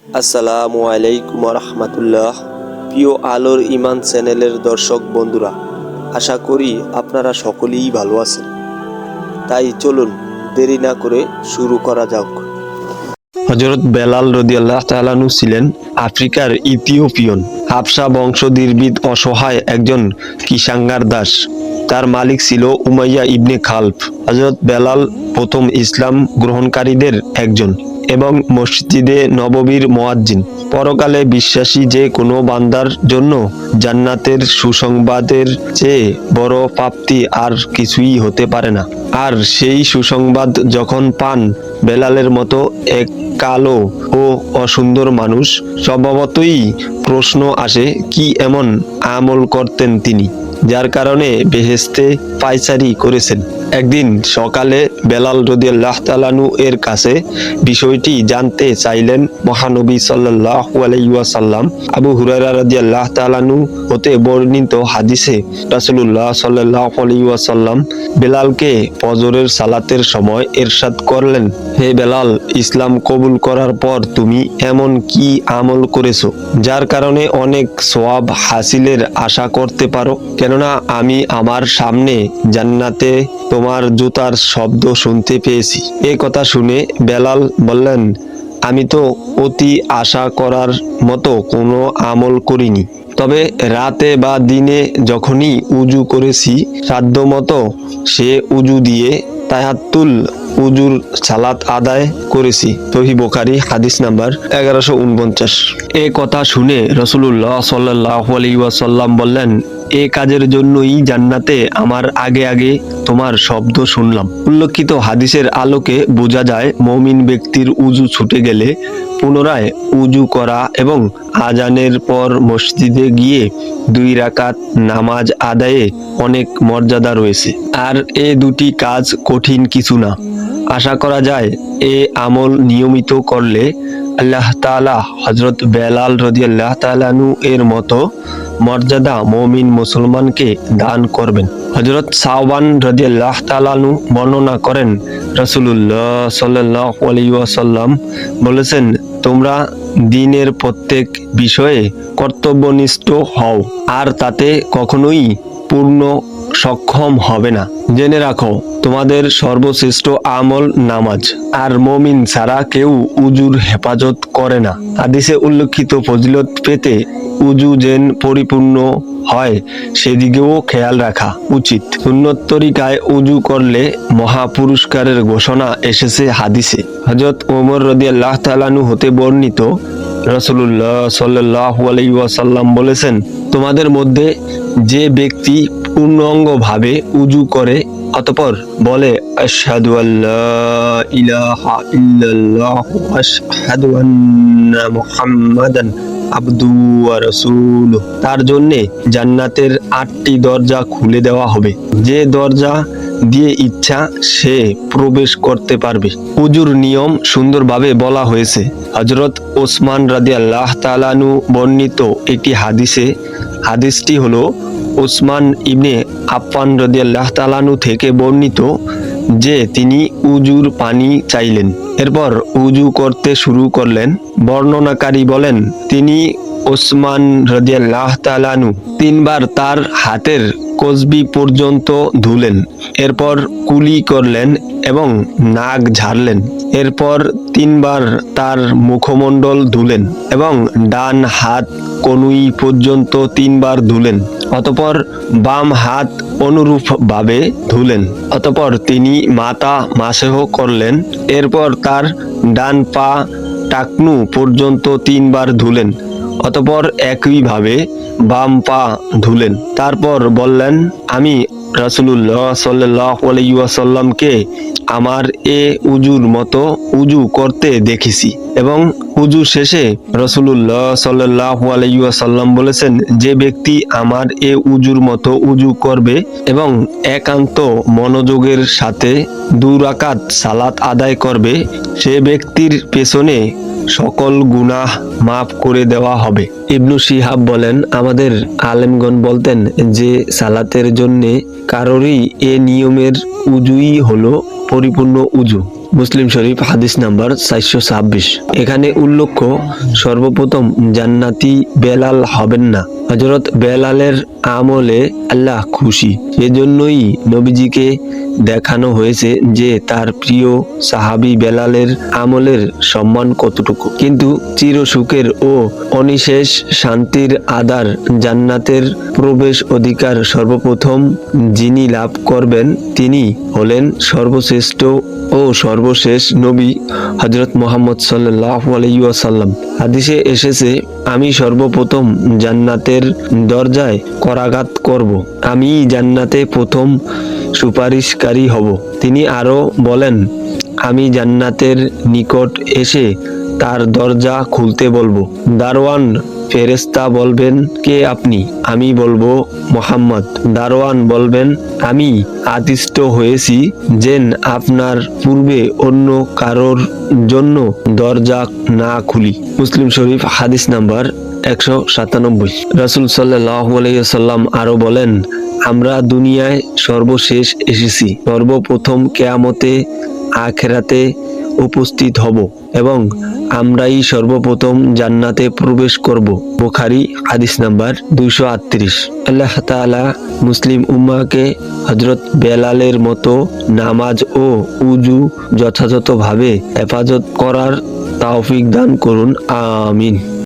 আসসালামু আলাইকুম রহমতুল্লাহ। প্রিয় আলোর ইমান চ্যানেলের দর্শক বন্ধুরা, আশা করি আপনারা সকলেই ভালো আছেন। তাই চলুন দেরি না করে শুরু করা যাক। হযরত বেলাল রাদিয়াল্লাহু তাআলা আনহু ছিলেন আফ্রিকার ইথিওপিয়ান হাবশা বংশোদ্ভূত অসহায় একজন কিষাঙ্গার দাস। তার মালিক ছিল উমাইয়া ইবনে খালফ। হযরত বেলাল প্রথম ইসলাম গ্রহণকারীদের একজন এবং মসজিদে নববীর মুয়াজ্জিন। পরকালে বিশ্বাসী যে কোনো বান্দার জন্য জান্নাতের সুসংবাদের চেয়ে বড় প্রাপ্তি আর কিছুই হতে পারে না। আর সেই সুসংবাদ যখন পান বেলালের মতো এক কালো ও অসুন্দর মানুষ, স্বভাবতই প্রশ্ন আসে কি এমন আমল করতেন তিনি, যার কারণে বেহেশতে পায়চারি করেছেন। একদিন সকালে বেলাল রাদিয়াল্লাহু তাআলা আনহু এর কাছে বিষয়টি জানতে চাইলেন। মহানবী সাল্লাল্লাহু আলাইহি ওয়াসাল্লাম আবু হুরায়রা রাদিয়াল্লাহু তাআলা আনহু হতে বর্ণিত হাদিসে রাসূলুল্লাহ সাল্লাল্লাহু আলাইহি ওয়াসাল্লাম বেলালকে ফজরের সালাতের সময় ইরশাদ করলেন, হে বেলাল, ইসলাম কবুল করার পর তুমি এমন কি আমল করেছো যার কারণে অনেক সওয়াব হাসিলের আশা করতে পারো? কেননা আমি আমার সামনে জান্নাতে তোমার জুতার শব্দ শুনতে পেয়েছি। এ কথা শুনে বেলাল বললেন, আমি তো অতি আশা করার মতো কোনো আমল করিনি, তবে রাতে বা দিনে যখনই উজু করেছি সাধ্যমতো সে উজু দিয়ে তায়াত্তুল উজুর সালাত আদায় করেছি। সহিহ বুখারী হাদিস নাম্বার 1149। এ কথা শুনে রাসূলুল্লাহ সাল্লাল্লাহু আলাইহি ওয়াসাল্লাম বললেন, এ কাজের জন্যই জান্নাতে আমার আগে আগে তোমার শব্দ শুনলাম। উল্লেখিত হাদিসের আলোকে বোঝা যায় মুমিন ব্যক্তির উজু ছুটে গেলে পুনরায় উজু করা এবং আজানের পর মসজিদে গিয়ে 2 রাকাত নামাজ আদায়ে অনেক মর্যাদা রয়েছে। আর এ দুটি কাজ কঠিন কিছু না। আশা করা যায় এ আমল নিয়মিত করলে আল্লাহ তাআলা হযরত বেলাল রাদিয়াল্লাহু তাআলা আনহু এর মতো মর্যাদা মুমিন মুসলমানকে দান করবেন। হযরত সাওবান রাদিয়াল্লাহু তাআলা আনহু বর্ণনা করেন, রাসূলুল্লাহ সাল্লাল্লাহু আলাইহি ওয়াসাল্লাম বলেছেন, তোমরা দ্বীনের প্রত্যেক বিষয়ে কর্তব্যনিষ্ঠ হও আর তাতে কখনোই পূর্ণ সক্ষম হবে না। জেনে রাখো, তোমাদের সর্বশ্রেষ্ঠ আমল নামাজ, আর মুমিন ছাড়া কেউ উজুর হেফাজত করে না। হাদিসে উল্লেখিত ফজিলত পেতে উজু যেন পরিপূর্ণ হয় সেদিকেও খেয়াল রাখা উচিত। সুন্নত তরিকায় উজু করলে মহা পুরস্কারের ঘোষণা এসেছে হাদিসে। হযরত ওমর রাদিয়াল্লাহু তাআলা আনহু হতে বর্ণিত, রাসূলুল্লাহ সাল্লাল্লাহু আলাইহি ওয়াসাল্লাম বলেছেন, তোমাদের মধ্যে যে ব্যক্তি পূর্ণাঙ্গভাবে উজু করে অতঃপর বলে আশহাদু আল্লা ইলাহা ইল্লাল্লাহ ওয়া আশহাদু আন্না মুহাম্মাদান আবদুহু ওয়া রাসূলুহু, তার জন্যে জান্নাতের 8টি দরজা খুলে দেওয়া হবে, যে দরজা দিয়ে ইচ্ছা সে প্রবেশ করতে পারবে। উজুর নিয়ম সুন্দরভাবে বলা হয়েছে। হযরত ওসমান রাদিয়াল্লাহু তাআলা আনহু বর্ণিত একটি হাদিসটি হলো ওসমান ইবনে আফফান রাদিয়াল্লাহু তাআলা আনহু থেকে বর্ণিত যে তিনি উজুর পানি চাইলেন, এরপর উজু করতে শুরু করলেন। বর্ণনাকারী বলেন, তিনি ওসমান রাদিয়াল্লাহু তাআলা আনহু 3 বার তার হাতের কসবি পর্যন্ত ধুলেন, এরপর কুলি করলেন এবং নাক ঝাড়লেন, এরপর 3 বার তার মুখমণ্ডল ধুলেন এবং ডান হাত কনুই পর্যন্ত 3 বার ধুলেন, অতঃপর বাম হাত অনুরূপভাবে ধুলেন, অতঃপর তিনি মাথা মাসহ করলেন, এরপর তার ডান পা টাকনু পর্যন্ত 3 বার ধুলেন, অতঃপর একইভাবে বাম পা ধুলেন। তারপর বললেন, আমি রাসূলুল্লাহ সাল্লাল্লাহু আলাইহি ওয়াসাল্লামকে আমার এ উজুর মতো উজু করতে দেখেছি। এবং উজু শেষে রাসূলুল্লাহ সাল্লাল্লাহু আলাইহি ওয়াসাল্লাম বলেছেন, যে ব্যক্তি আমার এ উজুর মতো উজু করবে এবং একান্ত মনোযোগের সাথে 2 রাকাত সালাত আদায় করবে, সে ব্যক্তির পেছনে সকল গুনাহ মাফ করে দেওয়া হবে। ইবনু শিহাব বলেন, আমাদের আলেমগণ বলতেন যে সালাতের জন্যে কারোরই এ নিয়মের উজুই হলো পরিপূর্ণ উজু। মুসলিম শরীফ হাদিস নাম্বার 426। এখানে উল্লেখ, সর্বপ্রথম জান্নাতি বেলাল হবেন না। হযরত বেলালের আমলে আল্লাহ খুশি, সেজন্যই নবীজিকে দেখানো হয়েছে যে তার প্রিয় সাহাবী বেলালের আমলের সম্মান কতটুকু। কিন্তু চিরসুখের ও অনিশেষ শান্তির আধার জান্নাতের প্রবেশ অধিকার সর্বপ্রথম যিনি লাভ করবেন তিনি হলেন সর্বশ্রেষ্ঠ ও সর্বশেষ নবী হযরত মুহাম্মদ সাল্লাল্লাহু আলাইহি ওয়াসাল্লাম। হাদিসে এসেছে, আমি সর্বপ্রথম জান্নাতের দরজায় করাঘাত করব, আমি জান্নাতে প্রথম সুপারিশকারী হব। তিনি আরো বলেন, আমি জান্নাতের নিকট এসে তার দরজা খুলতে বলবো। দারোয়ান ফেরেশতা বলবেন, কে আপনি? আমি বলবো, মুহাম্মদ। দারোয়ান বলবেন, আমি আদিষ্ট হয়েছি যেন আপনার পূর্বে অন্য কারোর জন্য দরজা না খুলি। মুসলিম শরীফ হাদিস নাম্বার 197। রাসূল সাল্লাল্লাহু আলাইহি ওয়াসাল্লাম আরো বলেন, আমরা দুনিয়ায় সর্বশেষ এসেছি, সর্বপ্রথম কিয়ামতে আখিরাতে উপস্থিত হব এবং আমরাই সর্বপ্রথম জান্নাতে প্রবেশ করব। বুখারী হাদিস নাম্বার 238। আল্লাহ তাআলা মুসলিম উম্মাহকে হযরত বেলালের মতো নামাজ ও উযু যথাযথভাবে হেফাজত করার তৌফিক দান করুন, আমিন।